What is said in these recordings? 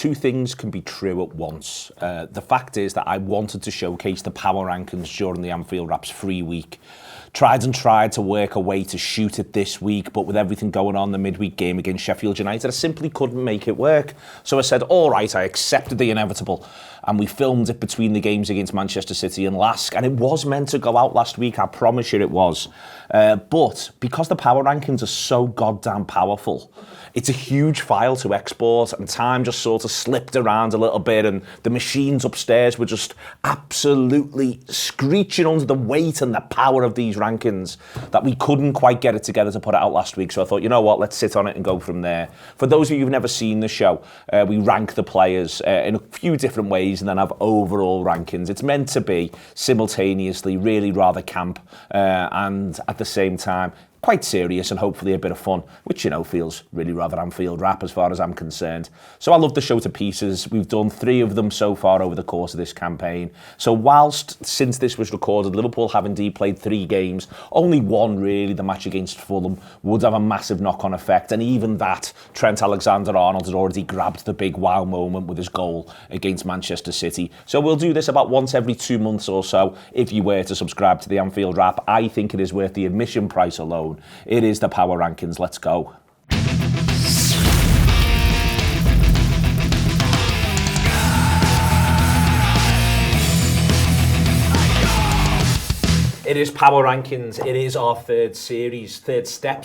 two things can be true at once. The fact is that I wanted to showcase the power rankings during the Anfield Wrap's free week. Tried to work a way to shoot it this week, but with everything going on, the midweek game against Sheffield United, I simply couldn't make it work. So I said, all right, I accepted the inevitable. And we filmed it between the games against Manchester City and Lask. And it was meant to go out last week, I promise you it was. But because the power rankings are so goddamn powerful, it's a huge file to export, and time just sort of slipped around a little bit, and the machines upstairs were just absolutely screeching under the weight and the power of these rankings that we couldn't quite get it together to put it out last week. So I thought, you know what, let's sit on it and go from there. For those of you who've never seen the show, we rank the players in a few different ways and then have overall rankings. It's meant to be simultaneously really rather camp and at the same time quite serious and hopefully a bit of fun, which, you know, feels really rather Anfield Wrap as far as I'm concerned. So I love the show to pieces. We've done 3 of them so far over the course of this campaign. So whilst, since this was recorded, Liverpool have indeed played 3 games, only one really, the match against Fulham, would have a massive knock-on effect. And even that, Trent Alexander-Arnold had already grabbed the big wow moment with his goal against Manchester City. So we'll do this about once every 2 months or so. If you were to subscribe to the Anfield Wrap, I think it is worth the admission price alone. It is the power rankings. Let's go. It is Power Rankings. It is our third step,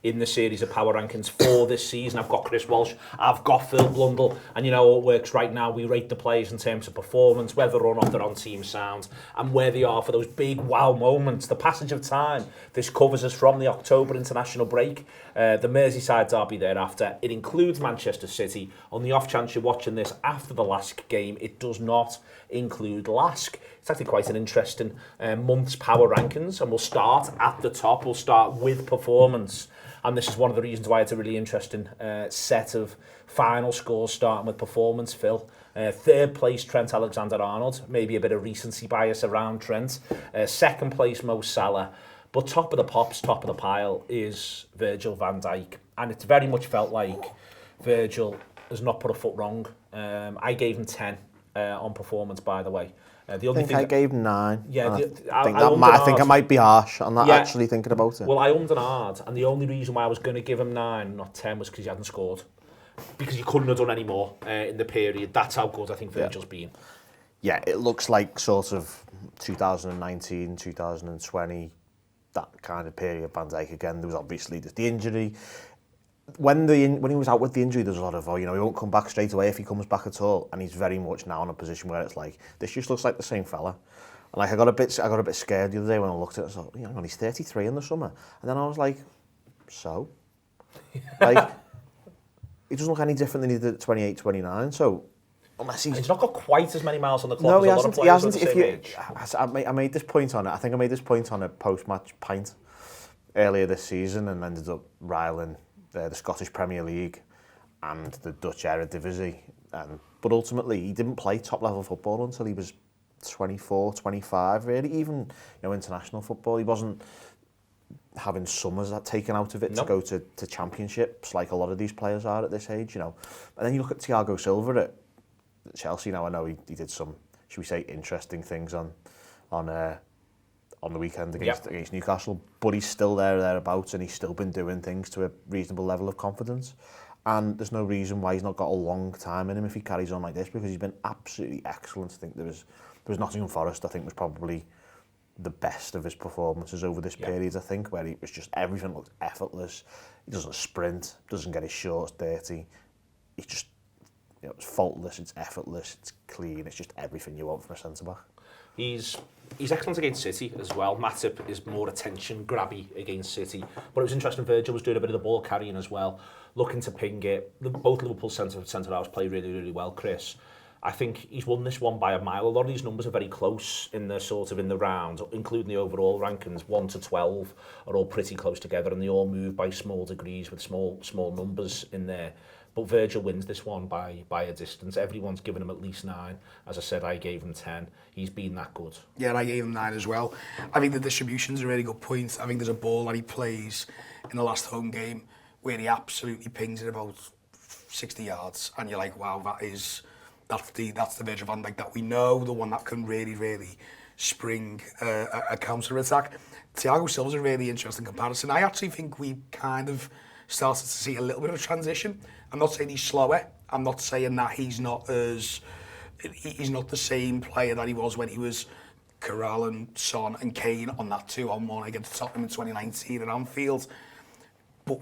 in the series of Power Rankings for this season. I've got Kris Walsh, I've got Phil Blundell, and you know how it works right now. We rate the players in terms of performance, whether or not they're on team sound, and where they are for those big wow moments. The passage of time. This covers us from the October international break, the Merseyside derby thereafter. It includes Manchester City. On the off chance you're watching this after the Lask game, it does not include Lask. It's actually quite an interesting month's Power Rankings, and we'll start at the top. We'll start with performance. And this is one of the reasons why it's a really interesting set of final scores, starting with performance, Phil. Third place, Trent Alexander-Arnold. Maybe a bit of recency bias around Trent. Second place, Mo Salah. But top of the pops, top of the pile is Virgil van Dijk. And it's very much felt like Virgil has not put a foot wrong. I gave him 10 on performance, by the way. I gave 9. Yeah, I think I might be harsh on that, actually, thinking about it. Well, I ummed and ahed, and the only reason why I was going to give him 9, not 10, was because he hadn't scored. Because he couldn't have done any more in the period. That's how good I think Virgil's been. Yeah, it looks like sort of 2019, 2020, that kind of period, Van Dijk again. There was obviously the injury. When he was out with the injury, there's a lot of, he won't come back straight away if he comes back at all. And he's very much now in a position where it's like, this just looks like the same fella. And like I got a bit scared the other day when I looked at it. I thought, he's 33 in the summer. And then I was like, so? Like, he doesn't look any different than he did at 28, 29. So, unless he's not got quite as many miles on the clock as a lot of players of the same age. I made this point on it. I think I made this point on a post-match pint earlier this season and ended up riling the Scottish Premier League and the Dutch Eredivisie. But ultimately, he didn't play top-level football until he was 24, 25, really. Even international football, he wasn't having summers taken out of it to go to championships like a lot of these players are at this age, And then you look at Thiago Silva at Chelsea. Now I know he did some, should we say, interesting things on the weekend against Newcastle, but he's still thereabouts, and he's still been doing things to a reasonable level of confidence. And there's no reason why he's not got a long time in him if he carries on like this, because he's been absolutely excellent. I think there was Nottingham Forest, I think, was probably the best of his performances over this period, I think, where he was just, everything looked effortless. He doesn't sprint, doesn't get his shorts dirty. He's just, it's faultless, it's effortless, it's clean, it's just everything you want from a centre-back. He's excellent against City as well. Matip is more attention grabby against City. But it was interesting, Virgil was doing a bit of the ball carrying as well, looking to ping it. Both Liverpool centre-halves play really, really well, Kris. I think he's won this one by a mile. A lot of these numbers are very close in the round, including the overall rankings. 1 to 12 are all pretty close together, and they all move by small degrees with small numbers in there. But Virgil wins this one by a distance. Everyone's given him at least 9. As I said, I gave him 10. He's been that good. Yeah, I gave him 9 as well. I think the distribution's a really good point. I think there's a ball that he plays in the last home game where he absolutely pings it about 60 yards, and you're like, wow, that's the Virgil van Dijk that we know, the one that can really spring a counter-attack. Thiago Silva's a really interesting comparison. I actually think we kind of started to see a little bit of a transition. I'm not saying he's slower. I'm not saying that he's not the same player that he was when he was Corral and Son and Kane on that 2-on-1 against Tottenham in 2019 at Anfield. But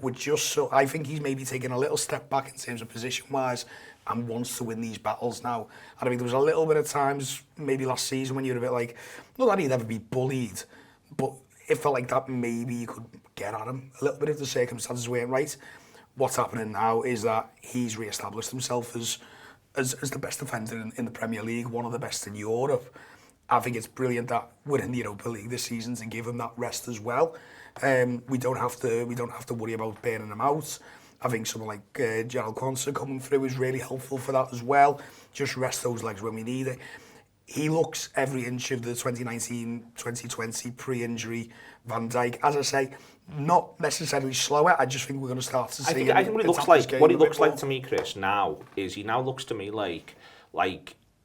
I think he's maybe taken a little step back in terms of position-wise and wants to win these battles now. And I think there was a little bit of times, maybe last season, when you were a bit like, not that he'd ever be bullied, but it felt like that maybe you could get at him a little bit if the circumstances weren't right. What's happening now is that he's re-established himself as the best defender in the Premier League, one of the best in Europe. I think it's brilliant that we're in the Europa League this season to give him that rest as well. We don't have to worry about burning him out. I think someone like Gerald Quansah coming through is really helpful for that as well. Just rest those legs when we need it. He looks every inch of the 2019-2020 pre-injury Van Dijk. As I say, not necessarily slower. I just think we're going to start to see. I think what he looks like to me, Kris, now is he now looks to me like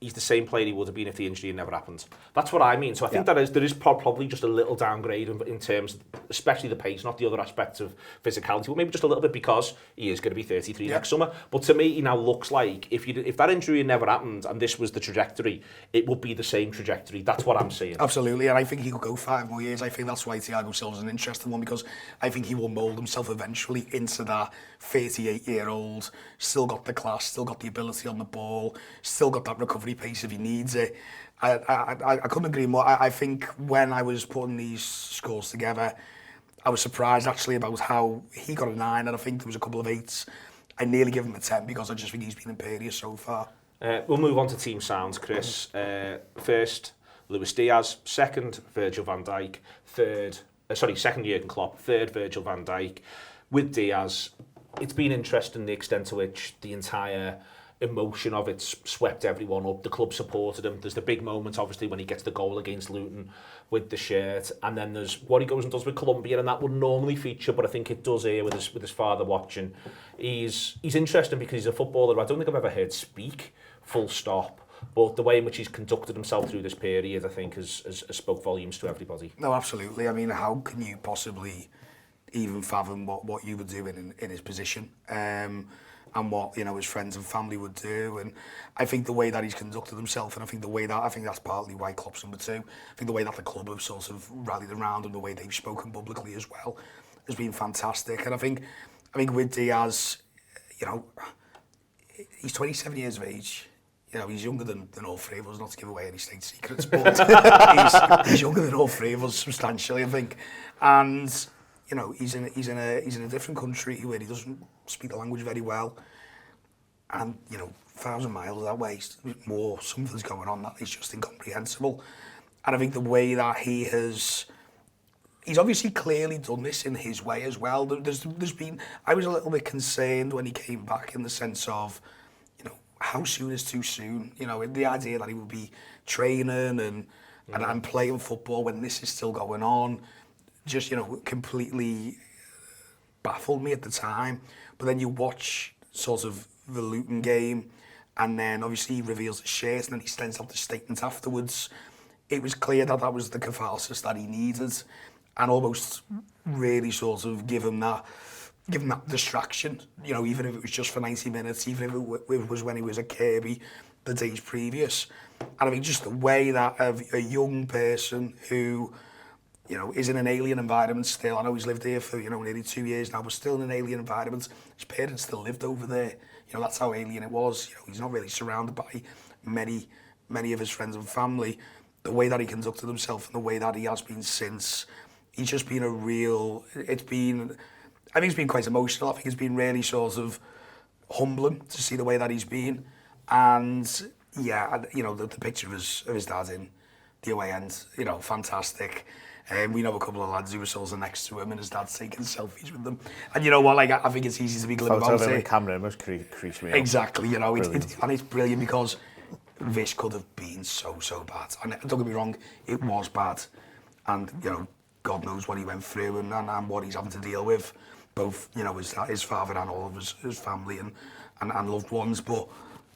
he's the same player he would have been if the injury had never happened. That's what I mean. So I think there is probably just a little downgrade in terms, especially the pace, not the other aspects of physicality, but maybe just a little bit because he is going to be 33 next summer. But to me, he now looks like if that injury had never happened and this was the trajectory, it would be the same trajectory. That's what I'm saying. Absolutely, and I think he could go 5 more years. I think that's why Thiago Silva's an interesting one, because I think he will mould himself eventually into that 38-year-old, still got the class, still got the ability on the ball, still got that recovery pace if he needs it. I couldn't agree more. I think when I was putting these scores together, I was surprised actually about how he got a 9, and I think there was a couple of 8s. I nearly give him a 10 because I just think he's been imperious so far. We'll move on to team sounds, Kris. First, Luis Diaz. Second, Virgil van Dijk. Second, Jurgen Klopp. Third, Virgil van Dijk. With Diaz, it's been interesting the extent to which the entire emotion of it swept everyone up. The club supported him. There's the big moment, obviously, when he gets the goal against Luton with the shirt, and then there's what he goes and does with Colombia, and that would normally feature, but I think it does here with his father watching. He's interesting because he's a footballer I don't think I've ever heard speak, full stop. But the way in which he's conducted himself through this period, I think, has spoke volumes to everybody. No, absolutely. I mean, how can you possibly even fathom what you were doing in his position? And what his friends and family would do, and I think the way that he's conducted himself, and I think that's partly why Klopp's number 2. I think the way that the club have sort of rallied around him, the way they've spoken publicly as well, has been fantastic. And I think with Diaz, he's 27 years of age. He's younger than all 3 of us, not to give away any state secrets, but he's younger than all 3 of us substantially, I think. And he's in a different country where he doesn't speak the language very well, and 1,000 miles that way, something's going on that is just incomprehensible. And I think the way that he's obviously clearly done this in his way as well. I was a little bit concerned when he came back in the sense of, how soon is too soon? The idea that he would be training and playing football when this is still going on, just, completely baffled me at the time. But then you watch sort of the Luton game, and then obviously he reveals the shirt, and then he sends out the statement afterwards. It was clear that was the catharsis that he needed, and almost really sort of give him that distraction, even if it was just for 90 minutes, even if it was when he was at Kirby the days previous. And I mean, just the way that a young person who is in an alien environment still. I know he's lived here for, nearly 2 years now, but still in an alien environment. His parents still lived over there. That's how alien it was. He's not really surrounded by many of his friends and family. The way that he conducted himself and the way that he has been since, he's just been I think it's been quite emotional. I think it's been really sort of humbling to see the way that he's been. And yeah, the picture of his dad in the away end, fantastic. We know a couple of lads who were sort of next to him, and his dad's taking selfies with them. And you know what? I think it's easy to be glib about it. Camera must crease me. Exactly. It's brilliant because this could have been so bad. And don't get me wrong, it was bad. And God knows what he went through and what he's having to deal with, both his father and all of his family and loved ones, but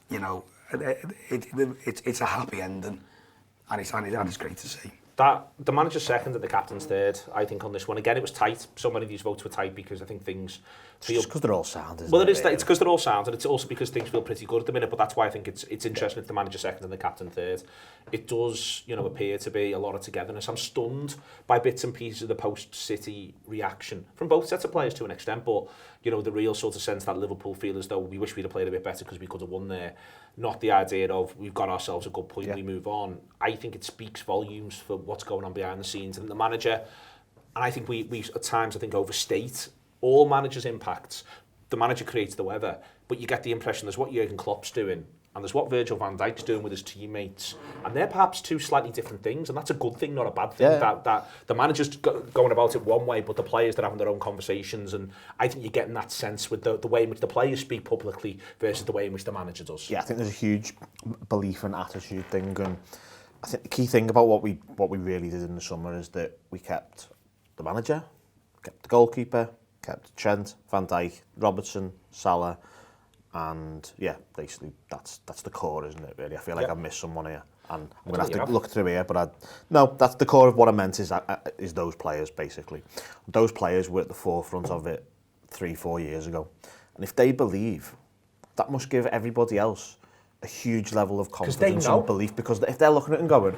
you know, it's a happy ending, and it's great to see. That the manager's second and the captain's third, I think, on this one. Again, it was tight. So many of these votes were tight because I think things feel... Just because they're all sound, isn't well, it? It's because they're all sound, and it's also because things feel pretty good at the minute, but that's why I think it's interesting if the manager second and the captain third. It does, you know, appear to be a lot of togetherness. I'm stunned by bits and pieces of the post-City reaction from both sets of players to an extent, but, you know, the real sort of sense that Liverpool feel as though we wish we'd have played a bit better because we could have won there. Not the idea of we've got ourselves a good point, we move on. I think it speaks volumes for what's going on behind the scenes. And the manager, and I think we at times, I think, overstate all managers' impacts. The manager creates the weather, but you get the impression there's what Jurgen Klopp's doing, and there's what Virgil van Dijk's doing with his teammates. And they're perhaps two slightly different things, and that's a good thing, not a bad thing. Yeah. That the manager's going about it one way, but the players are having their own conversations. And I think you're getting that sense with the way in which the players speak publicly versus the way in which the manager does. Yeah, I think there's a huge belief and attitude thing. And I think the key thing about what we really did in the summer is that we kept the manager, kept the goalkeeper, kept Trent, Van Dijk, Robertson, Salah, and yeah, basically that's the core, isn't it? Really, I feel like I've missed someone here, and I'm going to have to look through here. But no, that's the core of what I meant is those players basically. Those players were at the forefront of it 3-4 years ago, and if they believe, that must give everybody else a huge level of confidence and belief, because if they're looking at it and going,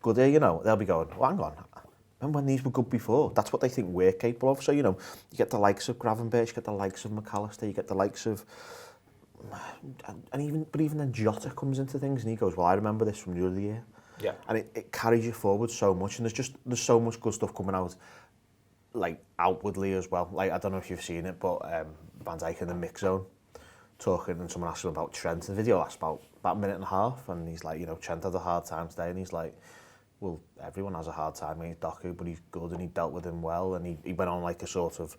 good here, you know, they'll be going, well, hang on. And when these were good before, that's what they think we're capable of. So, you know, you get the likes of Gravenberch, you get the likes of McAllister, you get the likes of... But even then Jota comes into things and he goes, well, I remember this from the other year. Yeah. And it carries you forward so much, and there's so much good stuff coming out, like, outwardly as well. Like, I don't know if you've seen it, but Van Dijk in the mix zone, talking, and someone asked him about Trent. The video lasts about a minute and a half, and he's like, you know, Trent had a hard time today, and he's like, well, everyone has a hard time against Doku, but he's good and he dealt with him well, and he went on like a sort of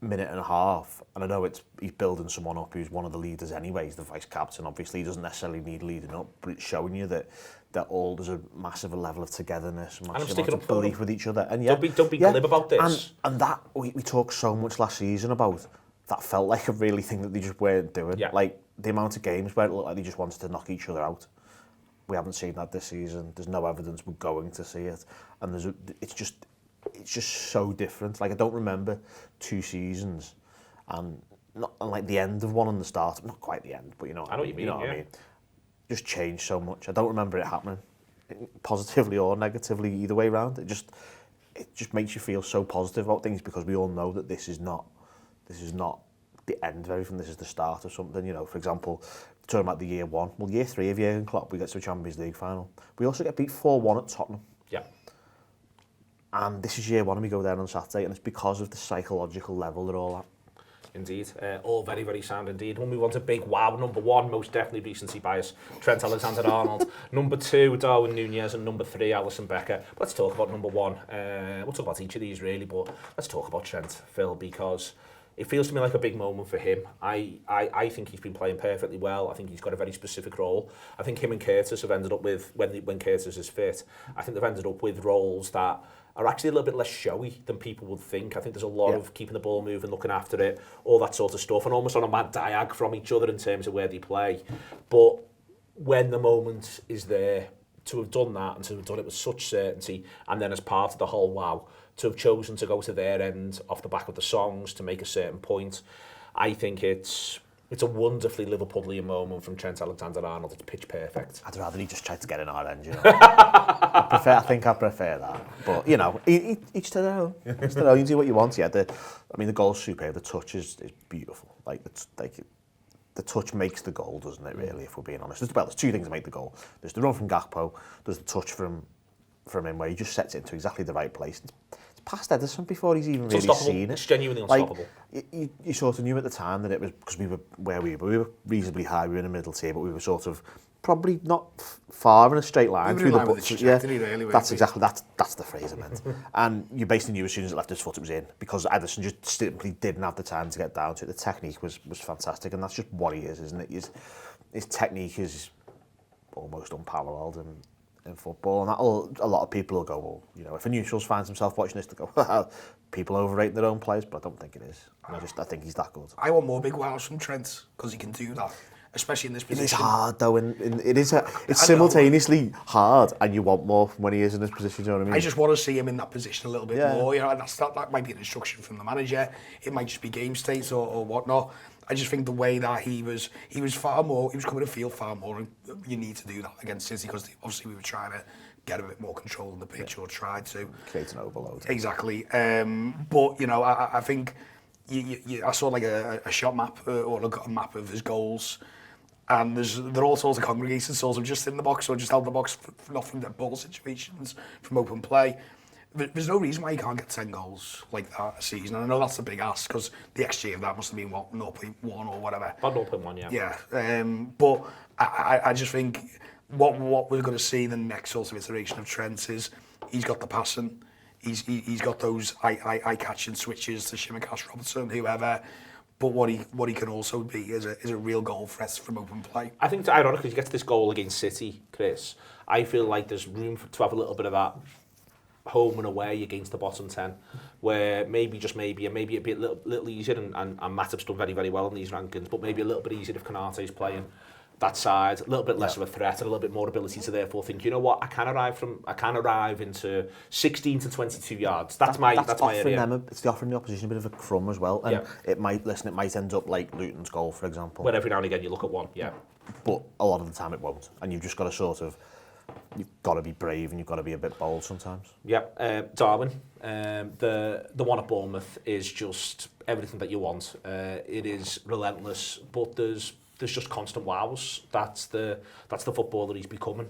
minute and a half, and I know he's building someone up who's one of the leaders anyway. He's the vice captain, obviously he doesn't necessarily need leading up, but it's showing you that there's a massive level of togetherness, massive amount of belief with each other. And yeah, don't be glib about this. And that we talked so much last season about, that felt like a really thing that they just weren't doing. Yeah. Like the amount of games where it looked like they just wanted to knock each other out. We haven't seen that this season. There's no evidence we're going to see it, and it's just so different. Like, I don't remember 2 seasons, and like the end of one and the start. Not quite the end, but you know. I know what you mean. You know what I mean? Just changed so much. I don't remember it happening, positively or negatively, either way around. It just makes you feel so positive about things, because we all know that this is not the end of everything. This is the start of something. You know, for example, talking about the year 1. Well, year 3 of Jurgen Klopp, we get to a Champions League final. We also get beat 4-1 at Tottenham. Yeah. And this is year 1, and we go there on Saturday, and it's because of the psychological level they're all at. Indeed, all very, very sound indeed. We'll move on to big wow. Number 1, most definitely recency bias, Trent Alexander-Arnold. Number 2, Darwin Núñez, and number 3, Alisson Becker. Let's talk about number 1. We'll talk about each of these really, but let's talk about Trent, Phil, because it feels to me like a big moment for him. I think he's been playing perfectly well. I think he's got a very specific role. I think him and Curtis have ended up with, when Curtis is fit, I think they've ended up with roles that are actually a little bit less showy than people would think. I think there's a lot of keeping the ball moving, looking after it, all that sort of stuff, and almost on a mad diag from each other in terms of where they play. But when the moment is there, to have done that and to have done it with such certainty, and then as part of the whole wow, to have chosen to go to their end off the back of the songs to make a certain point, I think it's a wonderfully Liverpoolian moment from Trent Alexander-Arnold. It's pitch perfect. I'd rather he just tried to get in our end, you know. I think I prefer that. But, you know, each to their own. Each to their own. You do what you want. Yeah, the goal's superb. The touch is beautiful. The touch makes the goal, doesn't it, really, if we're being honest. There's 2 things that make the goal. There's the run from Gakpo, there's the touch from him where he just sets it into exactly the right place. It's past Ederson before he's even really seen it. It's genuinely unstoppable. Like, you sort of knew at the time that it was, because we were reasonably high, we were in the middle tier, but we were sort of probably not far in a straight line through the books. That's exactly that's the phrase I meant. And you basically knew as soon as it left his foot it was in, because Ederson just simply didn't have the time to get down to it. The technique was fantastic, and that's just what he is, isn't it? His technique is almost unparalleled, and in football, and a lot of people will go, well, you know, if a neutral finds himself watching this, to go, well, people overrate their own players, but I don't think it is. I think he's that good. I want more big wows from Trent because he can do that, especially in this position. It is hard though, and it's simultaneously hard, and you want more when he is in this position. Do you know what I mean? I just want to see him in that position a little bit more. You know, and that might be an instruction from the manager. It might just be game state or whatnot. I just think the way that he was coming to feel far more, and you need to do that against City because obviously we were trying to get a bit more control on the pitch or tried to. Create an overload. Exactly. But, you know, I think I saw like a shot map or a map of his goals, and they're all sorts of congregated, sort of just in the box or just out the box, not from dead ball situations, from open play. There's no reason why you can't get 10 goals like that a season. And I know that's a big ask because the XG of that must have been, 0.1 or whatever. About 0.1, yeah. Yeah. But I just think what we're going to see in the next sort of iteration of Trent is he's got the passing, he's got those eye-catching switches to Shimakash, Robertson, whoever. But what he can also be is a real goal threat from open play. I think it's ironic because you get to this goal against City, Kris. I feel like there's room to have a little bit of that home and away against the bottom 10, where maybe a bit little easier, and Matip's done very, very well in these rankings, but maybe a little bit easier if Konate's playing that side, a little bit less of a threat and a little bit more ability to therefore think, you know what, I can arrive into 16 to 22 yards. That's my area. It's offering the opposition a bit of a crumb as well, and it might end up like Luton's goal, for example. Where every now and again you look at one, but a lot of the time it won't, and you've just got to you've got to be brave and you've got to be a bit bold sometimes. Darwin, the one at Bournemouth is just everything that you want. It is relentless, but there's just constant wows. That's the footballer he's becoming.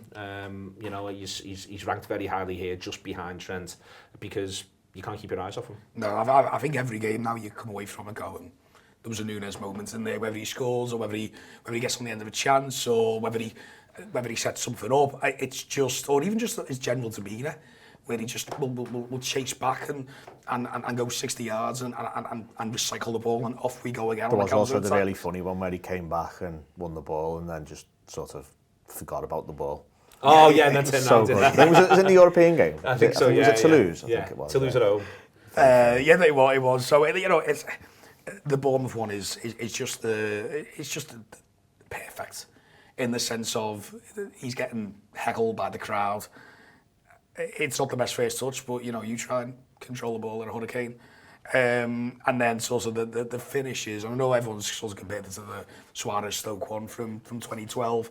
You know, he's ranked very highly here, just behind Trent, because you can't keep your eyes off him. No, I think every game now you come away from it going, there was a Núñez moment in there, whether he scores or whether he gets on the end of a chance or whether he sets something up. It's just, or even just his general demeanour, where he just will chase back and go 60 yards and recycle the ball, and off we go again. There was also the really funny one where he came back and won the ball and then just sort of forgot about the ball. Oh yeah, and that's so good. Was it in the European game? I think so. Was it Toulouse? Yeah. I think it was. Toulouse at home. It was. So you know, it's the Bournemouth one is just perfect in the sense of he's getting heckled by the crowd. It's not the best first touch, but you know, you try and control the ball in a hurricane. And then sort of the finishes. I know everyone's sort of compared it to the Suarez Stoke one from 2012,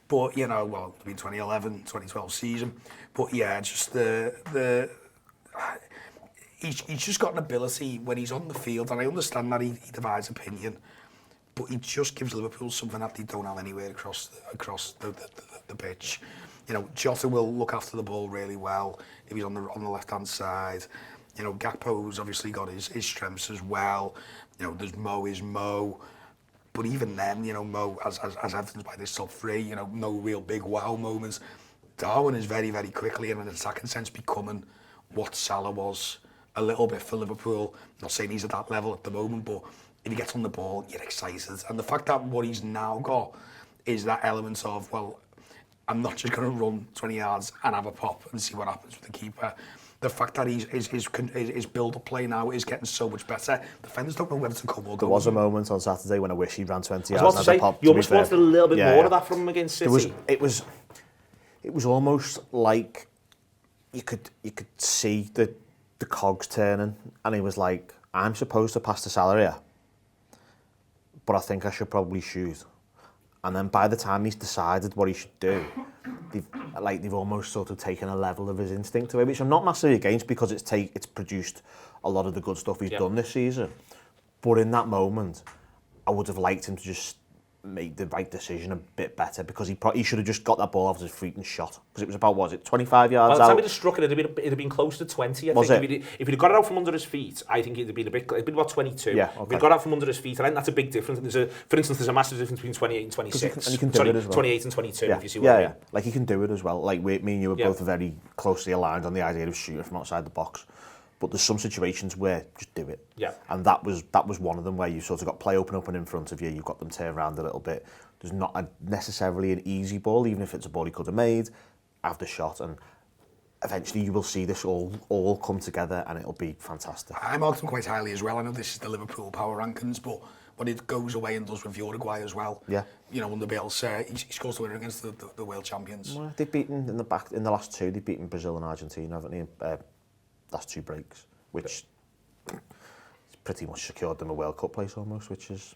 but you know, well, between 2011, 2012 season. But yeah, just he's just got an ability when he's on the field, and I understand that he divides opinion, but he just gives Liverpool something that they don't have anywhere across the pitch. You know, Jota will look after the ball really well if he's on the left-hand side. You know, Gakpo's obviously got his strengths as well. You know, there's Mo. But even then, you know, Mo, as evidenced by this top three, you know, no real big wow moments. Darwin is very, very quickly, in an attacking sense, becoming what Salah was a little bit for Liverpool. I'm not saying he's at that level at the moment, but if he gets on the ball, you're excited. And the fact that what he's now got is that element of, well, I'm not just going to run 20 yards and have a pop and see what happens with the keeper. The fact that his build-up play now is getting so much better. Defenders don't know whether to come or go. There was a moment on Saturday when I wish he ran 20 yards. I was about to say, pop, you almost wanted a little bit more of that from him against City. It was almost like you could see the cogs turning, and he was like, I'm supposed to pass to Salah here, but I think I should probably shoot. And then by the time he's decided what he should do, they've almost sort of taken a level of his instinct away, which I'm not massively against because it's produced a lot of the good stuff he's done this season. But in that moment, I would have liked him to just make the right decision a bit better, because he should have just got that ball off his feet and shot, because it was about, what was it, 25 yards out? By the time he'd have struck it, it'd have been close to 20, I think. If he'd have got it out from under his feet, I think it'd have been about 22. Yeah, okay. If he'd got it out from under his feet, I think that's a big difference. For instance, there's a massive difference between 28 and 26. And he can do it as well. 28 and 22, if you see what I mean. Yeah, like he can do it as well. Like me and you were both very closely aligned on the idea of shooting from outside the box. But there's some situations where just do it. Yeah. And that was one of them, where you sort of got play open up and in front of you, you've got them turn around a little bit. There's not necessarily an easy ball, even if it's a ball he could have made. have the shot, and eventually you will see this all come together, and it'll be fantastic. I marked him quite highly as well. I know this is the Liverpool power rankings, but what it goes away and does with Uruguay as well. Yeah. You know, under Bielsa, he scores the winner against the world champions. Well, they've beaten in the last two. They've beaten Brazil and Argentina, haven't they? Last two breaks, which pretty much secured them a World Cup place almost, which is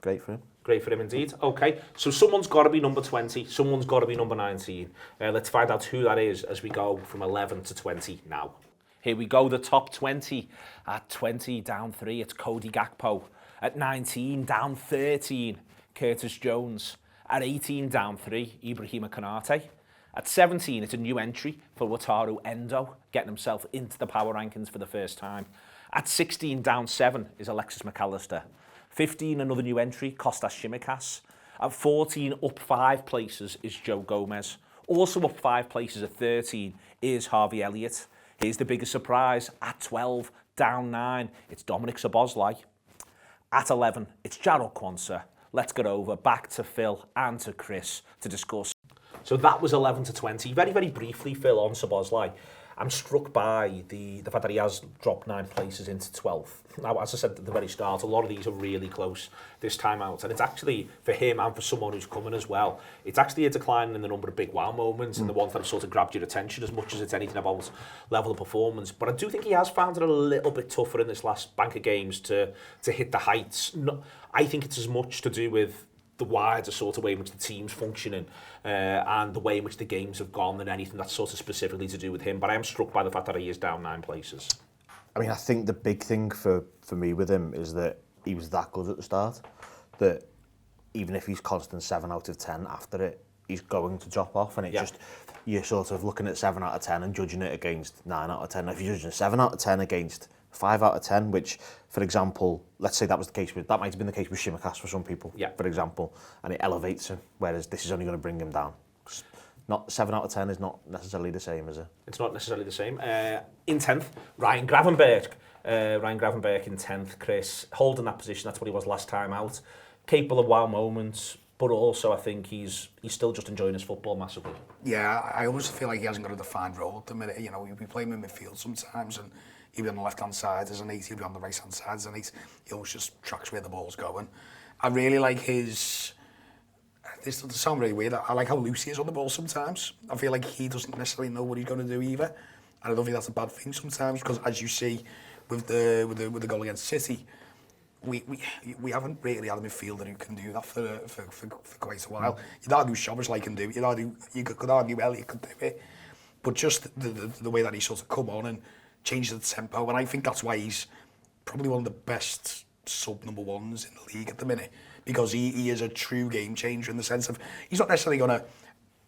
great for him. Great for him indeed. Okay, so someone's got to be number 20, someone's got to be number 19. Let's find out who that is as we go from 11 to 20 now. Here we go, the top 20. At 20, down 3, it's Cody Gakpo. At 19, down 13, Curtis Jones. At 18, down 3, Ibrahima Konate. At 17, it's a new entry for Wataru Endo, getting himself into the power rankings for the first time. At 16, down 7, is Alexis McAllister. 15, another new entry, Kostas Tsimikas. At 14, up 5 places, is Joe Gomez. Also up 5 places at 13 is Harvey Elliott. Here's the biggest surprise. At 12, down 9, it's Dominic Szoboszlai. At 11, it's Jarrod Quansah. Let's get over back to Phil and to Kris to discuss. So that was 11 to 20. Very, very briefly, Phil, on Szoboszlai. I'm struck by the fact that he has dropped 9 places into 12th. Now, as I said at the very start, a lot of these are really close this time out. And it's actually, for him and for someone who's coming as well, it's actually a decline in the number of big wow moments and the ones that have sort of grabbed your attention as much as it's anything about level of performance. But I do think he has found it a little bit tougher in this last bank of games to hit the heights. I think it's as much to do with the wider sort of way in which the team's functioning and the way in which the games have gone than anything that's sort of specifically to do with him. But I am struck by the fact that he is down 9 places. I mean, I think the big thing for me with him is that he was that good at the start, that even if he's constant 7 out of 10 after it, he's going to drop off. And you're sort of looking at 7 out of 10 and judging it against 9 out of 10. If you're judging 7 out of 10 against 5 out of 10, which, for example, let's say that was the case that might have been the case with Tsimikas for some people, for example, and it elevates him, whereas this is only going to bring him down. Not 7 out of 10 is not necessarily the same, is it? It's not necessarily the same. In 10th, Ryan Gravenberch. Ryan Gravenberch in 10th, Kris, holding that position. That's what he was last time out. Capable of wow moments, but also I think he's still just enjoying his football massively. Yeah, I almost feel like he hasn't got a defined role at the minute. You know, we play him in midfield sometimes, and he'll be on the left-hand side as an 8, he'll be on the right-hand side as an 8. He always just tracks where the ball's going. I really like his... This doesn't sound really weird. I like how loose he is on the ball sometimes. I feel like he doesn't necessarily know what he's going to do either. And I don't think that's a bad thing sometimes, because as you see with the goal against City, we haven't really had a midfielder who can do that for quite a while. You'd argue Szoboszlai can do it. You could argue Elliott could do it. But just the way that he sort of come on and change the tempo, and I think that's why he's probably one of the best sub number 1s in the league at the minute, because he is a true game changer in the sense of he's not necessarily going to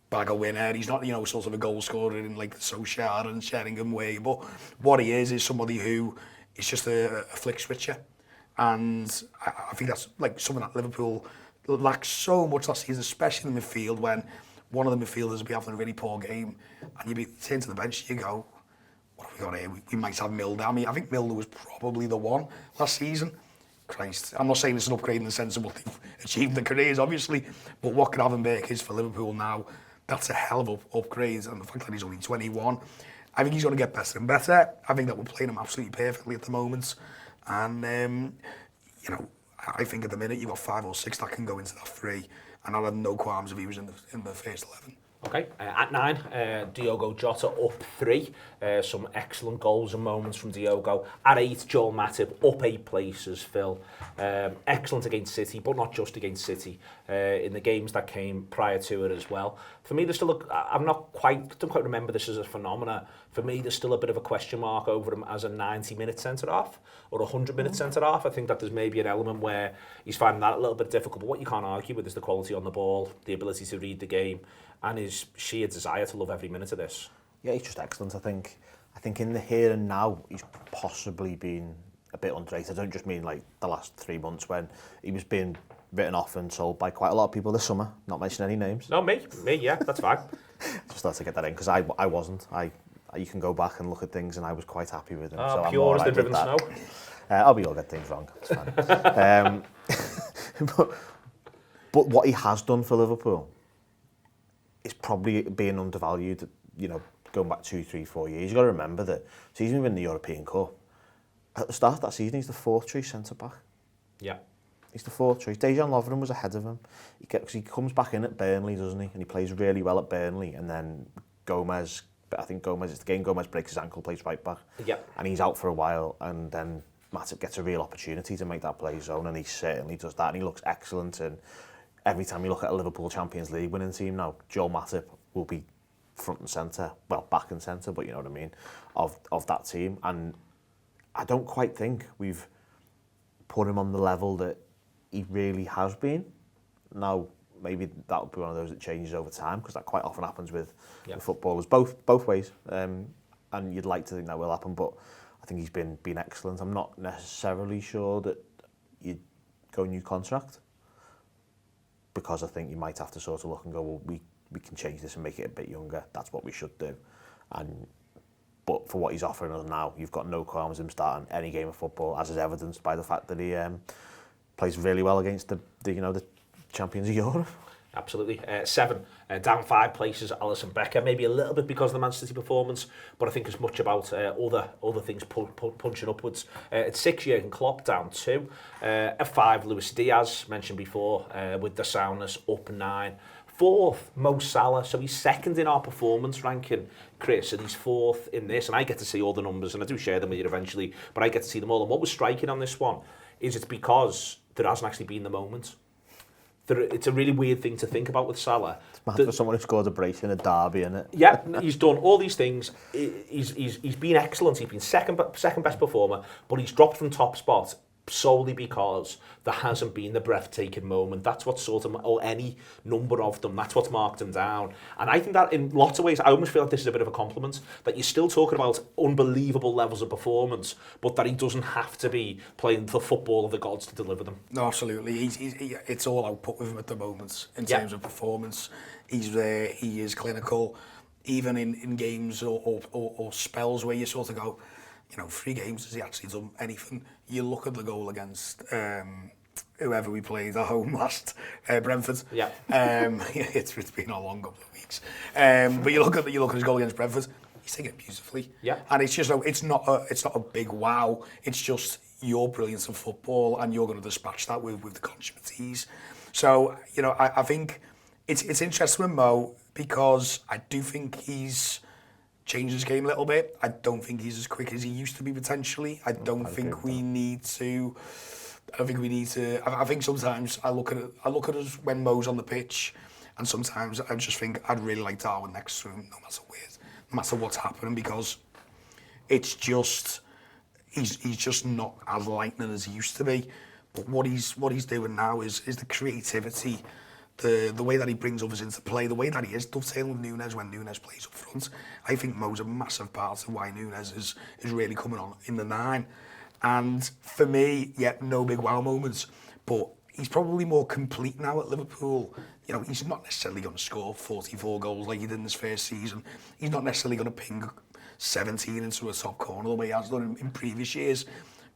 bag a winner, he's not, you know, sort of a goal scorer in like the Solskjaer and Sheringham way, but what he is somebody who is just a flick switcher, and I think that's like something that Liverpool lacks so much last season, especially in the midfield, when one of the midfielders will be having a really poor game and you be turn to the bench, you go, what have we got here? We might have Milner. I mean, I think Milner was probably the one last season. Christ, I'm not saying it's an upgrade in the sense of what they've achieved in their careers, obviously, but what Gravenberch is for Liverpool now, that's a hell of an upgrade, and the fact that he's only 21, I think he's going to get better and better. I think that we're playing him absolutely perfectly at the moment, and you know, I think at the minute you've got 5 or 6 that can go into that 3, and I'd have no qualms if he was in the first 11. Okay, at 9, Diogo Jota up 3. Some excellent goals and moments from Diogo. At 8, Joel Matip up 8 places, Phil. Excellent against City, but not just against City. In the games that came prior to it as well. For me, there's still don't quite remember this as a phenomena. For me, there's still a bit of a question mark over him as a 90-minute centre-half or a 100-minute centre-half. I think that there's maybe an element where he's finding that a little bit difficult, but what you can't argue with is the quality on the ball, the ability to read the game, and his sheer desire to love every minute of this. Yeah, he's just excellent. I think in the here and now, he's possibly been a bit underrated. I don't just mean like the last 3 months when he was being written off and sold by quite a lot of people this summer. Not mentioning any names. No, me, yeah, that's fine. Just thought to get that in, because I wasn't. You can go back and look at things, and I was quite happy with him. Oh, so pure I'm as the driven snow. We all get things wrong. It's fine. But what he has done for Liverpool is probably being undervalued you know, going back 2, 3, 4 years, you've got to remember that he's even in the European Cup. At the start of that season, he's the 4th choice centre-back. Yeah. He's the 4th choice. Dejan Lovren was ahead of him. He comes back in at Burnley, doesn't he? And he plays really well at Burnley. And then Gomez, it's the game Gomez breaks his ankle, plays right back. Yeah. And he's out for a while. And then Matip gets a real opportunity to make that play zone. And he certainly does that. And he looks excellent. And every time you look at a Liverpool Champions League winning team now, Joel Matip will be front and centre. Well, back and centre, but you know what I mean, of that team. And I don't quite think we've put him on the level that he really has been. Now, maybe that would be one of those that changes over time, because that quite often happens with footballers, both ways. And you'd like to think that will happen, but I think he's been excellent. I'm not necessarily sure that you'd go new contract, because I think you might have to sort of look and go, well, we can change this and make it a bit younger. That's what we should do. But for what he's offering us now, you've got no qualms him starting any game of football, as is evidenced by the fact that he plays really well against the champions of Europe. Absolutely. 7, down 5 places, Alisson Becker. Maybe a little bit because of the Man City performance, but I think it's much about other things punching upwards. At 6, Jurgen Klopp, down 2. At 5, Luis Diaz, mentioned before, with the soundness, up 9. 4th, Mo Salah. So he's 2nd in our performance ranking, Kris, and he's 4th in this. And I get to see all the numbers, and I do share them with you eventually, but I get to see them all. And what was striking on this one is it's because there hasn't actually been the moment. It's a really weird thing to think about with Salah. It's mad for someone who scored a brace in a derby, isn't it? Yeah, he's done all these things. He's been excellent. He's been second best performer, but he's dropped from top spot solely because there hasn't been the breathtaking moment. That's what sort of, or any number of them, that's what's marked him down. And I think that in lots of ways, I almost feel like this is a bit of a compliment, that you're still talking about unbelievable levels of performance, but that he doesn't have to be playing the football of the gods to deliver them. No, absolutely. It's all output with him at the moment in terms of performance. He's there, he is clinical, even in games or spells where you sort of go, 3 games, has he actually done anything? You look at the goal against whoever we played at home last, Brentford. Yeah. It's been a long couple of weeks. But you look at his goal against Brentford. He's taking it beautifully. Yeah. And it's just it's not a big wow. It's just your brilliance of football, and you're going to dispatch that with the consummate ease. So I think it's interesting with Mo, because I do think he's changed his game a little bit. I don't think he's as quick as he used to be potentially. I think we need to. I think sometimes I look at us when Mo's on the pitch, and sometimes I just think I'd really like Darwin next to him, no matter what's happening, because it's just he's just not as lightning as he used to be. But what he's doing now is the creativity. The way that he brings others into play, the way that he is dovetailing with Núñez when Núñez plays up front. I think Mo's a massive part of why Núñez is really coming on in the 9. And for me, no big wow moments, but he's probably more complete now at Liverpool. He's not necessarily going to score 44 goals like he did in his first season. He's not necessarily going to ping 17 into a top corner the way he has done in previous years.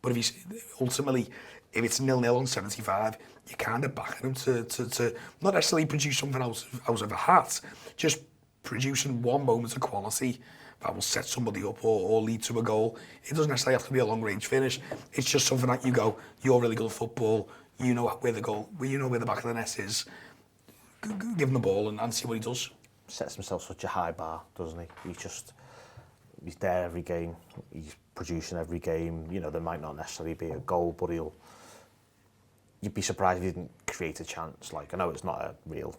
But if it's 0-0 on 75, you're kind of backing him to not necessarily produce something out of a hat, just producing one moment of quality that will set somebody up or lead to a goal. It doesn't necessarily have to be a long-range finish. It's just something that you go, you're really good at football, you know where the goal, you know where the back of the net is. Give him the ball and see what he does. Sets himself such a high bar, doesn't he? He's there every game. He's producing every game. There might not necessarily be a goal, but you'd be surprised if he didn't create a chance. Like, I know it's not a real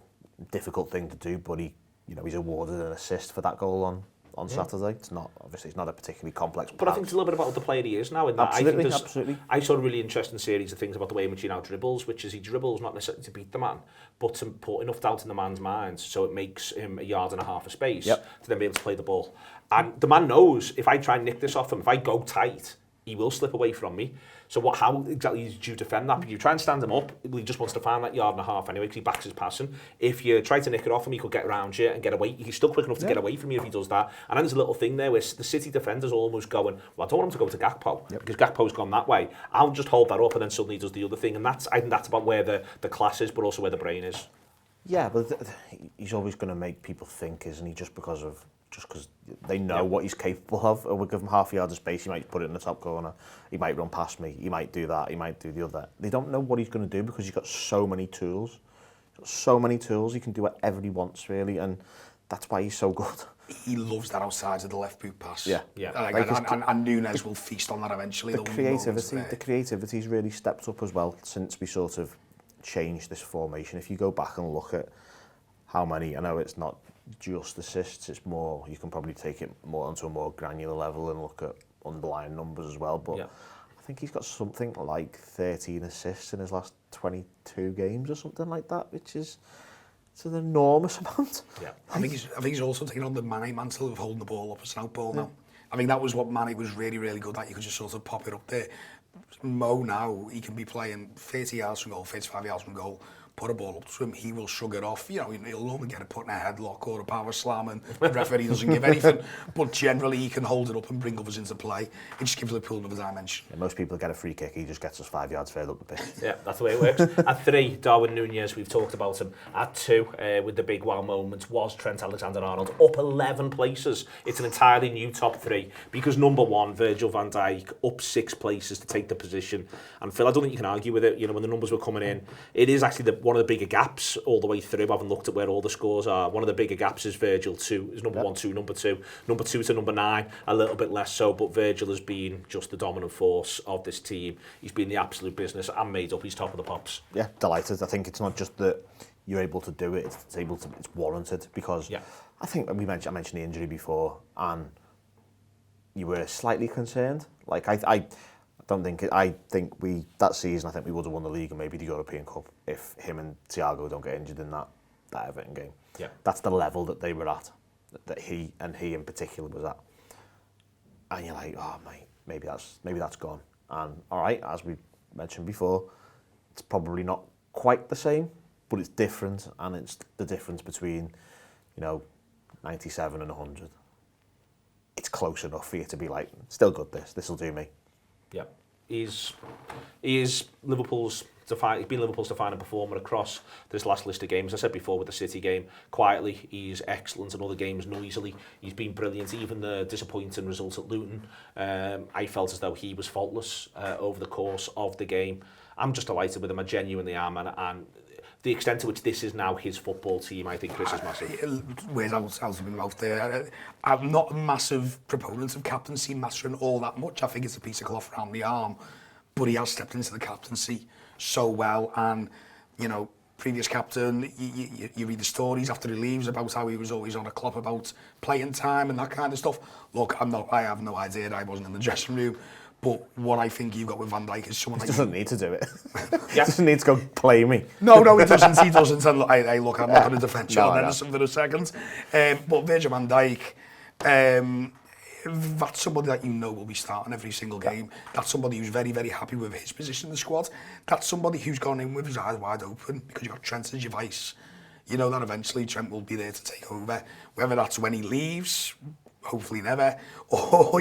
difficult thing to do, but he's awarded an assist for that goal on Saturday. It's not a particularly complex. But I think it's a little bit about the player he is now. In that Absolutely. I saw a really interesting series of things about the way in which he now dribbles, which is he dribbles not necessarily to beat the man, but to put enough doubt in the man's mind so it makes him a yard and a half of space to then be able to play the ball. And the man knows if I try and nick this off him, if I go tight, he will slip away from me. So how exactly do you defend that? If you try and stand him up, he just wants to find that yard and a half anyway, because he backs his passing. If you try to nick it off him, he could get around you and get away. He's still quick enough to get away from you if he does that. And then there's a little thing there where the City defenders are almost going, well, I don't want him to go to Gakpo, because Gakpo's gone that way. I'll just hold that up, and then suddenly he does the other thing. And I think that's about where the class is, but also where the brain is. Yeah, but he's always going to make people think, isn't he, just because of just because they know what he's capable of. We'll give him half a yard of space, he might put it in the top corner, he might run past me, he might do that, he might do the other. They don't know what he's going to do because he's got so many tools. He can do whatever he wants, really, and that's why he's so good. He loves that outside of the left boot pass. Yeah. And Núñez will feast on that eventually. The creativity's really stepped up as well since we sort of changed this formation. If you go back and look at how many, I know it's not just assists, it's more, you can probably take it more onto a more granular level and look at underlying numbers as well, but I think he's got something like 13 assists in his last 22 games or something like that, which is it's an enormous amount. Yeah, I think he's also taken on the Mane mantle of holding the ball up as an out ball now. I think that was what Mane was really, really good at. You could just sort of pop it up there. Mo now, he can be playing 30 yards from goal, 35 yards from goal, put a ball up to him, he will shrug it off. You know, he'll normally get it put in a headlock or a power slam and the referee doesn't give anything. But generally, he can hold it up and bring others into play. It just gives Liverpool another dimension. Yeah, most people get a free kick, he just gets us 5 yards further up the pitch. Yeah, that's the way it works. At 3, Darwin Núñez, we've talked about him. At 2, with the big wow moments, was Trent Alexander-Arnold up 11 places. It's an entirely new top 3 because number 1, Virgil van Dijk, up 6 places to take the position. And Phil, I don't think you can argue with it. You know, when the numbers were coming in, it is actually one of the bigger gaps all the way through. I haven't looked at where all the scores are. One of the bigger gaps is Virgil 2, is number 1, 2, number 2. Number 2 to number 9, a little bit less so, but Virgil has been just the dominant force of this team. He's been the absolute business and made up. He's top of the pops. Yeah, delighted. I think it's not just that you're able to do it, it's warranted because I think I mentioned the injury before and you were slightly concerned. Like I think that season we would have won the league and maybe the European Cup if him and Thiago don't get injured in that Everton game. Yeah, that's the level that they were at, that he in particular was at. And you're like, oh mate, maybe that's gone. And all right, as we mentioned before, it's probably not quite the same, but it's different, and it's the difference between 97 and 100. It's close enough for you to be like, still good. This will do me. Yeah. He is Liverpool's he's been Liverpool's defining performer across this last list of games. I said before with the City game, quietly he's excellent, in other games noisily he's been brilliant. Even the disappointing result at Luton, I felt as though he was faultless over the course of the game. I'm just delighted with him, I genuinely am, and the extent to which this is now his football team, I think Kris is massive. Where's out of my mouth there? I'm not a massive proponent of captaincy mastering all that much. I think it's a piece of cloth around the arm, but he has stepped into the captaincy so well. And previous captain, you read the stories after he leaves about how he was always on a clock about playing time and that kind of stuff. Look, I have no idea. I wasn't in the dressing room. But what I think you've got with Van Dijk is someone... He doesn't need to do it. He doesn't need to go play me. No, he doesn't. He doesn't. And look, I'm not going to defend John Henderson for a second. But Virgil Van Dijk, that's somebody that will be starting every single game. That's somebody who's very, very happy with his position in the squad. That's somebody who's gone in with his eyes wide open because you've got Trent as your vice. You know that eventually Trent will be there to take over. Whether that's when he leaves... hopefully never, or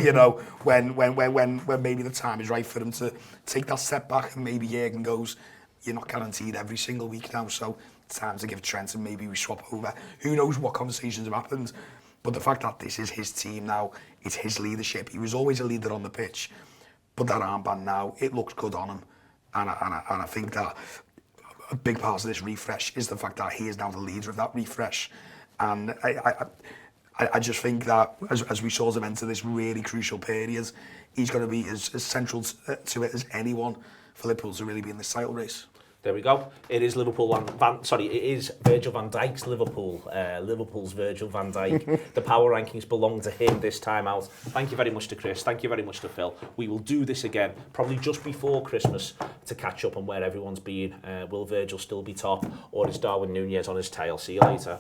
when maybe the time is right for him to take that step back, and maybe Jurgen goes, you're not guaranteed every single week now, so it's time to give Trent and maybe we swap over. Who knows what conversations have happened, but the fact that this is his team now, it's his leadership. He was always a leader on the pitch, but that armband now, it looks good on him, and I think that a big part of this refresh is the fact that he is now the leader of that refresh, and I just think that as we sort of enter this really crucial period, he's going to be as central to it as anyone for Liverpool to really be in this title race. There we go. It is it is Virgil van Dijk's Liverpool. Liverpool's Virgil van Dijk. The power rankings belong to him this time out. Thank you very much to Kris. Thank you very much to Phil. We will do this again, probably just before Christmas, to catch up on where everyone's been. Will Virgil still be top, or is Darwin Núñez on his tail? See you later.